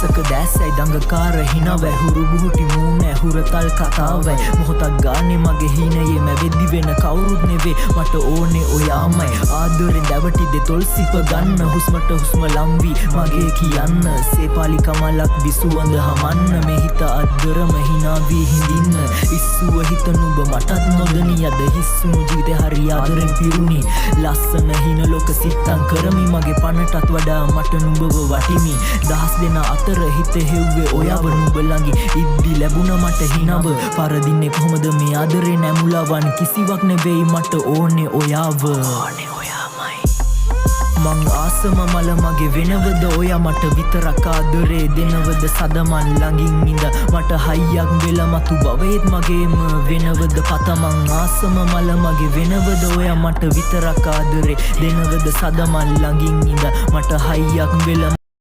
දවසක දැස්සයි දඟකාර හිනව ඇහුරු බුහුටි මූුණ ඇහුරතල් කතාවයි මොහොතක් ගානේ මගේ හීනයේ මැවෙද්දි වෙන කවුරුත් නෙවේ මට ඕනේ ඔයාමයි ආදරෙන් දැවටි දෙතොල් සිප ගන්න හුස්මට හුස්ම ලම්වී මගේ කියන්න සේපාලි කමලක් විසුවඳ හමන්න මේ හිත අද්දරම හිනාවී හිඳින්න ඉස්සුව හිත නුඹ මටත් නොදනී අද හිස්සුණු ජීවිතේ හරි ආදරෙන් පිරුණි ලස්සන හින ලෝක සිත්තන් කරමි මගේ පනටත් වඩා මට නුඹව වටිමි දහස් දෙන අතර හිත හෙව්වේ ඔයාව නුඹ ළඟින් ඉද්දි ලැබුණ මට හිනව පරදින්නේ කොහොමද මේ ආදරේ නැමුලාවන් කිසිවක් නෙවෙයි මට ඕනේ ඔයාව මං ආසම මල මගේ වෙනවද ඔයා මට විතරක් ආදරේ දෙනවද සදමන් ළඟින් ඉඳ මට හයියක් වෙලා මතු බවෙත් මගේම වෙනවද පතමං ආසම මල මගේ වෙනවද ඔයා මට විතරක් ආදරේ දෙනවද සදමන් ළඟින් ඉඳ මට හයියක් වෙලා